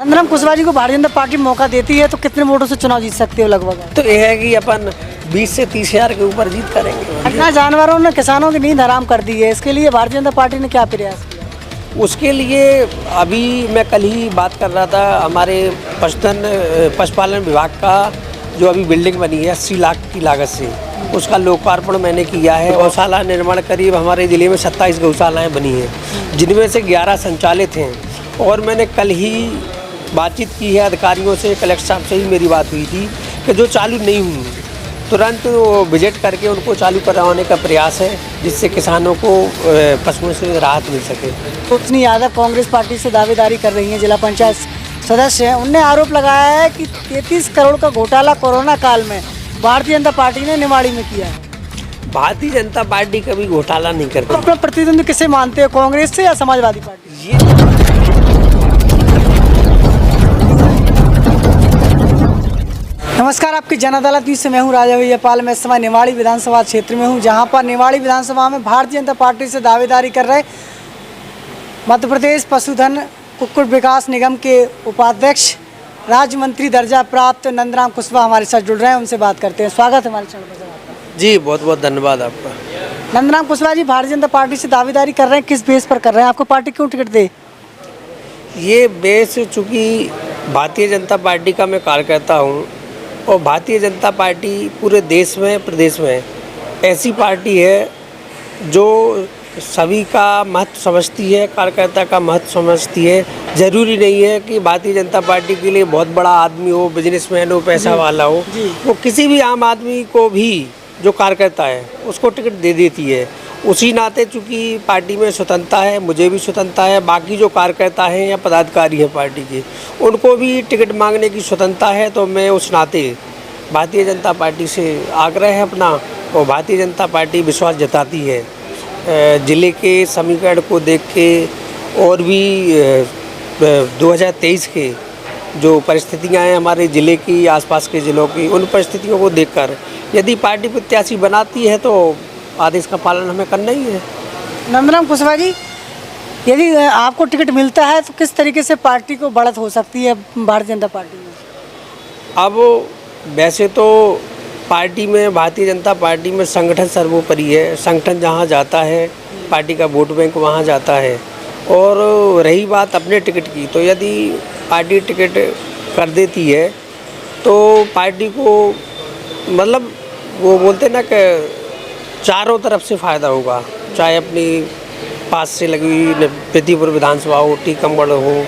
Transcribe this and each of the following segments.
नंदराम कुशवाहा जी को भारतीय जनता पार्टी मौका देती है तो कितने वोटों से चुनाव जीत सकते हो लगभग? तो यह है कि अपन 20 से 30 हज़ार के ऊपर जीत करेंगे। घटना जानवरों ने किसानों की नींद हराम कर दी है, इसके लिए भारतीय जनता पार्टी ने क्या प्रयास किया? उसके लिए अभी मैं कल ही बात कर रहा था, हमारे पशुपालन विभाग का जो अभी बिल्डिंग बनी है 80 लाख की लागत से, उसका लोकार्पण मैंने किया है। गौशाला निर्माण करीब हमारे ज़िले में 27 गौशालाएँ बनी हैं, जिनमें से 11 संचालित हैं। और मैंने कल ही बातचीत की है अधिकारियों से, कलेक्टर साहब से ही मेरी बात हुई थी कि जो चालू नहीं हुई तुरंत विजिट करके उनको चालू करवाने का प्रयास है, जिससे किसानों को पशुओं से राहत मिल सके। कुशनी यादव कांग्रेस पार्टी से दावेदारी कर रही हैं, जिला पंचायत सदस्य हैं। उनने आरोप लगाया है कि 33 करोड़ का घोटाला कोरोना काल में भारतीय जनता पार्टी ने निवाड़ी में किया है। भारतीय जनता पार्टी कभी घोटाला नहीं करती। तो अपना प्रतिद्वंदी किसे मानते हो, कांग्रेस से या समाजवादी पार्टी? ये नमस्कार, आपकी जन अदालत न्यूज़ से मैं हूं राजा भैयापाल। मैं इस समय निवाड़ी विधानसभा क्षेत्र में हूं, जहां पर निवाड़ी विधानसभा में भारतीय जनता पार्टी से दावेदारी कर रहे मध्य प्रदेश पशुधन कुक्कुट विकास निगम के उपाध्यक्ष, राज्य मंत्री दर्जा प्राप्त नंदराम कुशवाहा हमारे साथ जुड़ रहे हैं। उनसे बात करते हैं। स्वागत है हमारे चैनल पर आपका। जी, बहुत बहुत धन्यवाद आपका। नंदराम कुशवाहा जी भारतीय जनता पार्टी से दावेदारी कर रहे हैं, किस बेस पर कर रहे हैं? आपको पार्टी क्यों टिकट दे? ये बेस चूँकि भारतीय जनता पार्टी का मैं कार्यकर्ता हूँ और भारतीय जनता पार्टी पूरे देश में प्रदेश में ऐसी पार्टी है जो सभी का महत्व समझती है, कार्यकर्ता का महत्व समझती है। ज़रूरी नहीं है कि भारतीय जनता पार्टी के लिए बहुत बड़ा आदमी हो, बिजनेसमैन हो, पैसा वाला हो, वो किसी भी आम आदमी को भी जो कार्यकर्ता है उसको टिकट दे देती है। उसी नाते चूँकि पार्टी में स्वतंत्रता है, मुझे भी स्वतंत्रता है, बाकी जो कार्यकर्ता हैं या पदाधिकारी हैं पार्टी के, उनको भी टिकट मांगने की स्वतंत्रता है। तो मैं उस नाते भारतीय जनता पार्टी से आग्रह है अपना, और भारतीय जनता पार्टी विश्वास जताती है ज़िले के समीकरण को देख के और भी 2023 के जो परिस्थितियाँ हैं हमारे ज़िले की, आसपास के ज़िलों की, उन परिस्थितियों को देखकर यदि पार्टी प्रत्याशी बनाती है तो आदेश का पालन हमें करना ही है। नंदराम कुशवाहा जी, यदि आपको टिकट मिलता है तो किस तरीके से पार्टी को बढ़त हो सकती है भारतीय जनता पार्टी में? अब वैसे तो पार्टी में, भारतीय जनता पार्टी में संगठन सर्वोपरि है। संगठन जहाँ जाता है, पार्टी का वोट बैंक वहाँ जाता है। और रही बात अपने टिकट की, तो यदि पार्टी टिकट कर देती है तो पार्टी को मतलब वो बोलते ना कि चारों तरफ से फ़ायदा होगा, चाहे अपनी पास से लगी हुई प्रीतिपुर विधानसभा हो, टीकमगढ़ हो,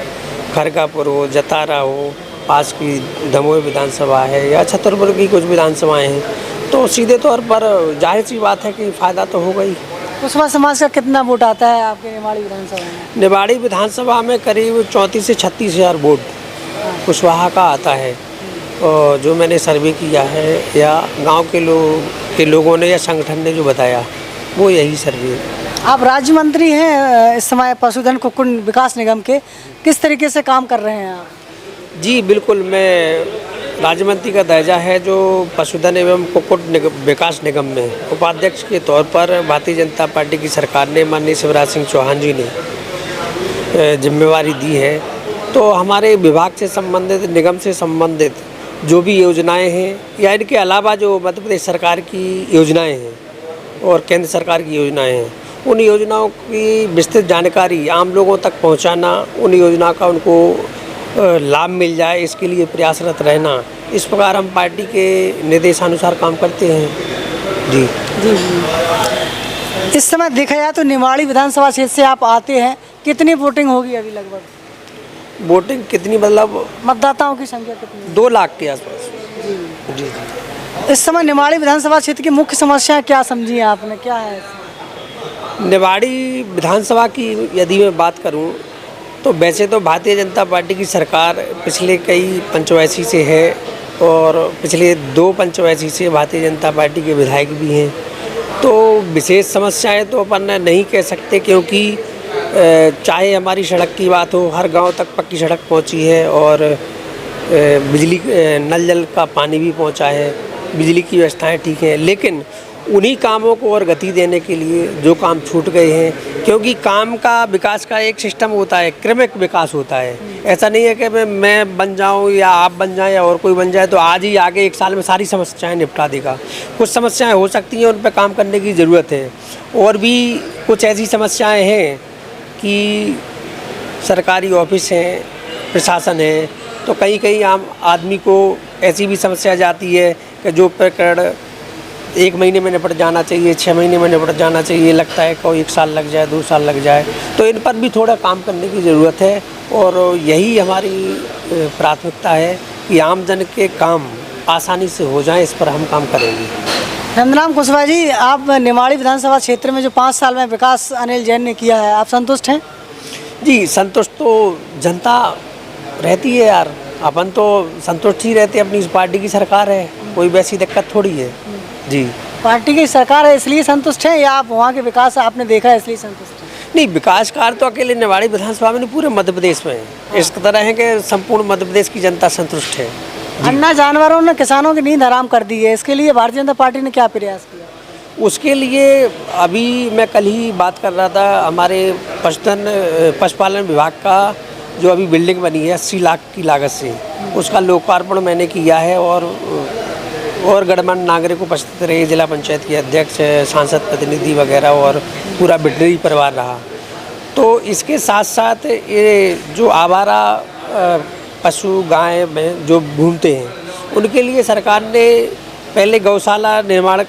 खरगापुर हो, जतारा हो, पास की दमोह विधानसभा है या छतरपुर की कुछ विधानसभाएं हैं, तो सीधे तौर पर जाहिर सी बात है कि फ़ायदा तो होगा ही। कुशवाहा समाज का कितना वोट आता है आपके निवाड़ी विधानसभा में? निवाड़ी विधानसभा में करीब 34 से 36 हज़ार वोट कुशवाहा का आता है। और जो मैंने सर्वे किया है या गांव के लोगों ने या संगठन ने जो बताया, वो यही सर्वे है। आप राज्य मंत्री हैं इस समय पशुधन कुक्कुट विकास निगम के, किस तरीके से काम कर रहे हैं आप? जी बिल्कुल, मैं राज्य मंत्री का दर्जा है जो पशुधन एवं कुक्कुट विकास निगम में उपाध्यक्ष के तौर पर भारतीय जनता पार्टी की सरकार ने, माननीय शिवराज सिंह चौहान जी ने जिम्मेवारी दी है। तो हमारे विभाग से संबंधित, निगम से संबंधित जो भी योजनाएं हैं या इनके अलावा जो मध्य प्रदेश सरकार की योजनाएं हैं और केंद्र सरकार की योजनाएं हैं, उन योजनाओं की विस्तृत जानकारी आम लोगों तक पहुंचाना, उन योजना का उनको लाभ मिल जाए, इसके लिए प्रयासरत रहना, इस प्रकार हम पार्टी के निर्देशानुसार काम करते हैं। जी जी जी। इस समय देखा जाए तो निवाड़ी विधानसभा क्षेत्र से आप आते हैं, कितनी वोटिंग होगी अभी लगभग? वोटिंग कितनी, मतलब मतदाताओं की संख्या कितनी? 2 लाख के आसपास। जी जी। इस समय निवाड़ी विधानसभा क्षेत्र की मुख्य समस्याएं क्या समझी हैं आपने, क्या है? निवाड़ी विधानसभा की यदि मैं बात करूं तो वैसे तो भारतीय जनता पार्टी की सरकार पिछले कई पंचवैसी से है और पिछले 2 पंचवैसी से भारतीय जनता पार्टी के विधायक भी हैं। तो विशेष समस्याएं तो अपन नहीं कह सकते, क्योंकि चाहे हमारी सड़क की बात हो, हर गांव तक पक्की सड़क पहुंची है और बिजली, नल जल का पानी भी पहुंचा है, बिजली की व्यवस्थाएं ठीक हैं। लेकिन उन्हीं कामों को और गति देने के लिए जो काम छूट गए हैं, क्योंकि काम का विकास का एक सिस्टम होता है, क्रमिक विकास होता है। ऐसा नहीं है कि मैं बन जाऊं या आप बन जाएं या और कोई बन जाए तो आज ही आगे एक साल में सारी समस्याएं निपटा देगा। कुछ समस्याएं हो सकती हैं, उन पर काम करने की ज़रूरत है। और भी कुछ ऐसी समस्याएं हैं कि सरकारी ऑफिस हैं, प्रशासन है, तो कहीं कहीं आम आदमी को ऐसी भी समस्या जाती है कि जो प्रकरण 1 महीने में निपट जाना चाहिए, 6 महीने में निपट जाना चाहिए, लगता है कोई 1 साल लग जाए, 2 साल लग जाए। तो इन पर भी थोड़ा काम करने की ज़रूरत है और यही हमारी प्राथमिकता है कि आमजन के काम आसानी से हो जाएं, इस पर हम काम करेंगे। नंदराम कुशवाहा जी, आप निमाड़ी विधानसभा क्षेत्र में जो 5 साल में विकास अनिल जैन ने किया है, आप संतुष्ट हैं? जी, संतुष्ट तो जनता रहती है यार, अपन तो संतुष्ट ही रहते हैं, अपनी इस पार्टी की सरकार है, कोई वैसी दिक्कत थोड़ी है। जी, पार्टी की सरकार है इसलिए संतुष्ट हैं या आप वहाँ के विकास आपने देखा है इसलिए संतुष्ट हैं? नहीं, विकास कार्य तो अकेले निवाड़ी विधानसभा में नहीं, पूरे मध्य प्रदेश में है। इस तरह है कि संपूर्ण मध्य प्रदेश की जनता संतुष्ट है। अन्ना जानवरों ने किसानों की नींद हराम कर दी है, इसके लिए भारतीय जनता पार्टी ने क्या प्रयास किया? उसके लिए अभी मैं कल ही बात कर रहा था, हमारे पशुपालन विभाग का जो अभी बिल्डिंग बनी है 80 लाख की लागत से, उसका लोकार्पण मैंने किया है। और गणमान्य नागरिक उपस्थित रहे, जिला पंचायत के अध्यक्ष, सांसद प्रतिनिधि वगैरह और पूरा बिडरी परिवार रहा। तो इसके साथ साथ ये जो आवारा पशु गाय में जो घूमते हैं, उनके लिए सरकार ने पहले गौशाला निर्माण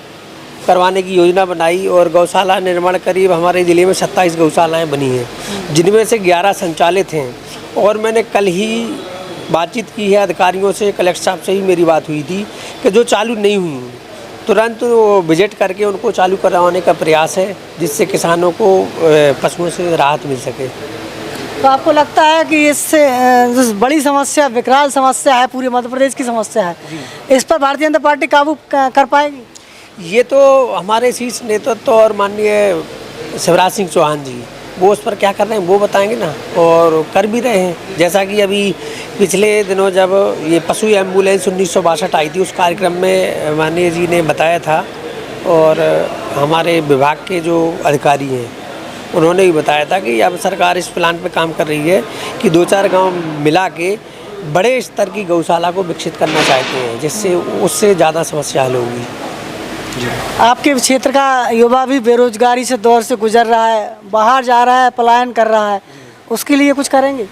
करवाने की योजना बनाई और गौशाला निर्माण करीब हमारे ज़िले में 27 गौशालाएँ बनी हैं, जिनमें से 11 संचालित हैं। और मैंने कल ही बातचीत की है अधिकारियों से, कलेक्टर साहब से ही मेरी बात हुई थी कि जो चालू नहीं हुई तुरंत वो विजिट करके उनको चालू करवाने का प्रयास है, जिससे किसानों को पशुओं से राहत मिल सके। तो आपको लगता है कि इससे जो बड़ी समस्या, विकराल समस्या है, पूरे मध्य प्रदेश की समस्या है, इस पर भारतीय जनता पार्टी काबू कर पाएगी? ये तो हमारे शीर्ष नेतृत्व और माननीय शिवराज सिंह चौहान जी, वो उस पर क्या कर रहे हैं वो बताएंगे ना, और कर भी रहे हैं। जैसा कि अभी पिछले दिनों जब ये पशु एम्बुलेंस 1962 आई थी, उस कार्यक्रम में माननीय जी ने बताया था, और हमारे विभाग के जो अधिकारी हैं उन्होंने भी बताया था कि अब सरकार इस प्लान पे काम कर रही है कि 2-4 गांव मिला के बड़े स्तर की गौशाला को विकसित करना चाहते हैं, जिससे उससे ज़्यादा समस्या हल होगी। आपके क्षेत्र का युवा भी बेरोजगारी से दौर से गुजर रहा है, बाहर जा रहा है, पलायन कर रहा है, उसके लिए कुछ करेंगे?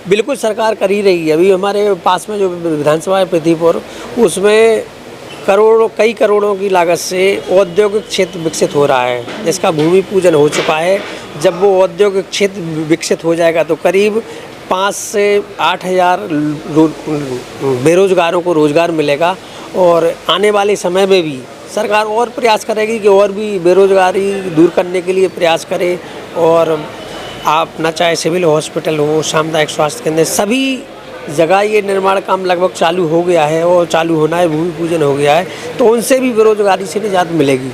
बिल्कुल, सरकार कर ही रही है। अभी हमारे पास में जो विधानसभा है पृथ्वीपुर, उसमें कई करोड़ों की लागत से औद्योगिक क्षेत्र विकसित हो रहा है, जिसका भूमि पूजन हो चुका है। जब वो औद्योगिक क्षेत्र विकसित हो जाएगा तो करीब 5 से 8 हज़ार बेरोजगारों को रोजगार मिलेगा, और आने वाले समय में भी सरकार और प्रयास करेगी कि और भी बेरोजगारी दूर करने के लिए प्रयास करे। और आप न चाहे सिविल हॉस्पिटल हो, सामुदायिक स्वास्थ्य केंद्र, सभी जगह ये निर्माण काम लगभग चालू हो गया है और चालू होना है, भूमि पूजन हो गया है, तो उनसे भी बेरोजगारी से निजात मिलेगी।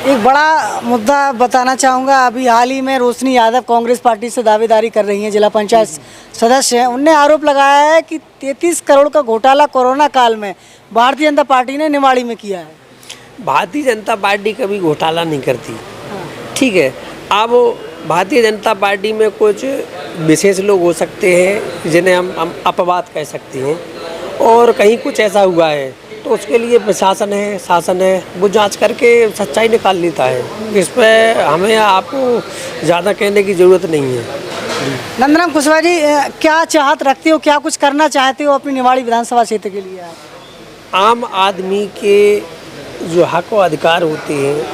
एक बड़ा मुद्दा बताना चाहूँगा, अभी हाल ही में रोशनी यादव कांग्रेस पार्टी से दावेदारी कर रही हैं, जिला पंचायत सदस्य हैं। उनने आरोप लगाया है कि 33 करोड़ का घोटाला कोरोना काल में भारतीय जनता पार्टी ने निमाड़ी में किया है। भारतीय जनता पार्टी कभी घोटाला नहीं करती, ठीक है। अब भारतीय जनता पार्टी में कुछ विशेष लोग हो सकते हैं जिन्हें हम अपवाद कह सकते हैं, और कहीं कुछ ऐसा हुआ है तो उसके लिए प्रशासन है, शासन है, वो जांच करके सच्चाई निकाल लेता है। इस पर हमें आपको ज़्यादा कहने की ज़रूरत नहीं है। नंदराम कुशवाहा जी, क्या चाहत रखते हो, क्या कुछ करना चाहते हो अपनी निमाड़ी विधानसभा क्षेत्र के लिए? आम आदमी के जो हक व अधिकार होते हैं,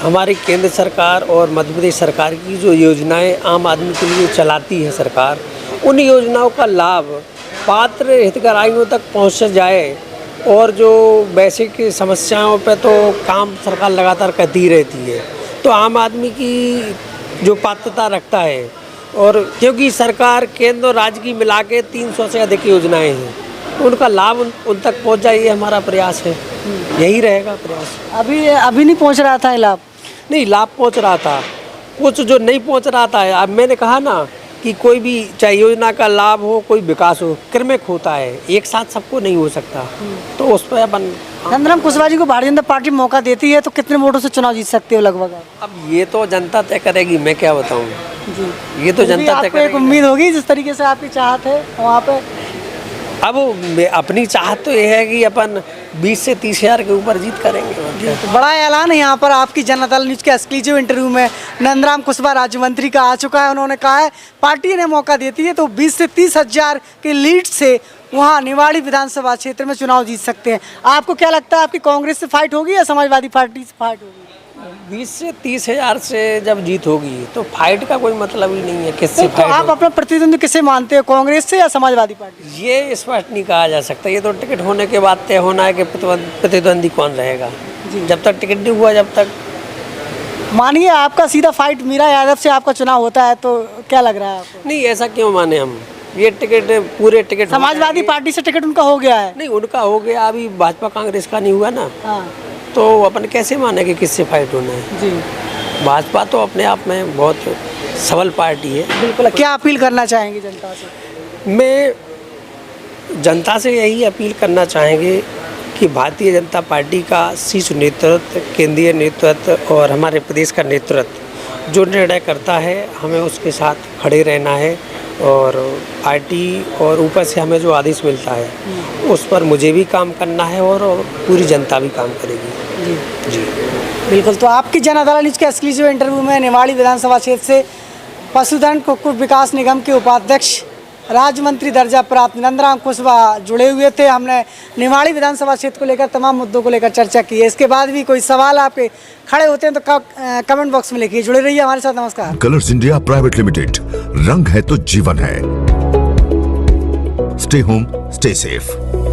हमारी केंद्र सरकार और मध्य प्रदेश सरकार की जो योजनाएं आम आदमी के लिए चलाती है सरकार, उन योजनाओं का लाभ पात्र हितग्राहियों तक पहुंच जाए, और जो बेसिक समस्याओं पे तो काम सरकार लगातार करती रहती है, तो आम आदमी की जो पात्रता रखता है, और क्योंकि सरकार केंद्र और राज्य की मिला के 300 से अधिक योजनाएं हैं, तो उनका लाभ उन तक पहुंच जाए, ये हमारा प्रयास है, यही रहेगा प्रयास। अभी नहीं पहुंच रहा था लाभ? नहीं, लाभ पहुंच रहा था, कुछ जो नहीं पहुंच रहा था। अब मैंने कहा ना कि कोई भी चाहे योजना का लाभ हो, कोई विकास हो, क्रमिक होता है, एक साथ सबको नहीं हो सकता। तो उस पर अपन नंदराम कुशवाहा जी को भारतीय जनता पार्टी मौका देती है तो कितने वोटों से चुनाव जीत सकते हो लगभग आप? अब ये तो जनता तय करेगी, मैं क्या बताऊँ। जी ये तो फिर भी जनता तय आपको एक करेगी। उम्मीद होगी जिस तरीके से आपकी चाहत है वहाँ पे। अब अपनी चाहत तो ये है कि अपन 20 से 30 हज़ार के ऊपर जीत करेंगे। तो बड़ा ऐलान है यहाँ पर आपकी जनता दल न्यूज़ के एक्सक्लूसिव इंटरव्यू में नंदराम कुशवाहा राज्य मंत्री का आ चुका है। उन्होंने कहा है पार्टी ने मौका देती है तो 20 से 30 हज़ार के लीड से वहाँ निवाड़ी विधानसभा क्षेत्र में चुनाव जीत सकते हैं। आपको क्या लगता है आपकी कांग्रेस से फाइट होगी या समाजवादी पार्टी से फाइट होगी? 20 से 30 हज़ार से जब जीत होगी तो फाइट का कोई मतलब ही नहीं है, किससे तो फाइट आप होगी। अपना प्रतिद्वंदी किसे मानते हो, कांग्रेस से या समाजवादी पार्टी? ये स्पष्ट नहीं कहा जा सकता, ये तो टिकट होने के बाद तय होना है कि प्रतिद्वंदी कौन रहेगा। जब तक टिकट नहीं हुआ जब तक। मानिए आपका सीधा फाइट मीरा यादव से आपका चुनाव होता है तो क्या लग रहा है आपको? नहीं, ऐसा क्यों माने हम, ये टिकट पूरे टिकट हो समाजवादी जाएंगे। पार्टी से टिकट उनका हो गया है। नहीं, उनका हो गया, अभी भाजपा कांग्रेस का नहीं हुआ ना, हाँ तो अपन कैसे माने कि किससे फाइट होना है। जी भाजपा तो अपने आप में बहुत सबल पार्टी है। बिल्कुल। क्या अपील करना चाहेंगे जनता से? मैं जनता से यही अपील करना चाहेंगे कि भारतीय जनता पार्टी का शीर्ष नेतृत्व, केंद्रीय नेतृत्व और हमारे प्रदेश का नेतृत्व जो निर्णय करता है हमें उसके साथ खड़े रहना है, और पार्टी और ऊपर से हमें जो आदेश मिलता है उस पर मुझे भी काम करना है और पूरी जनता भी काम करेगी। जी जी बिल्कुल। तो आपकी जनता न्यूज़ के एक्सक्लूसिव इंटरव्यू में निवाड़ी विधानसभा क्षेत्र से पशुधन कुक्कुट विकास निगम के उपाध्यक्ष राज्य मंत्री दर्जा प्राप्त नंदराम कुशवाहा जुड़े हुए थे। हमने निवाड़ी विधानसभा क्षेत्र को लेकर तमाम मुद्दों को लेकर चर्चा की है। इसके बाद भी कोई सवाल आपके खड़े होते हैं तो कमेंट बॉक्स में लिखिए। जुड़े रहिए हमारे साथ। नमस्कार। कलर्स इंडिया प्राइवेट लिमिटेड, रंग है तो जीवन है। Stay home, stay safe.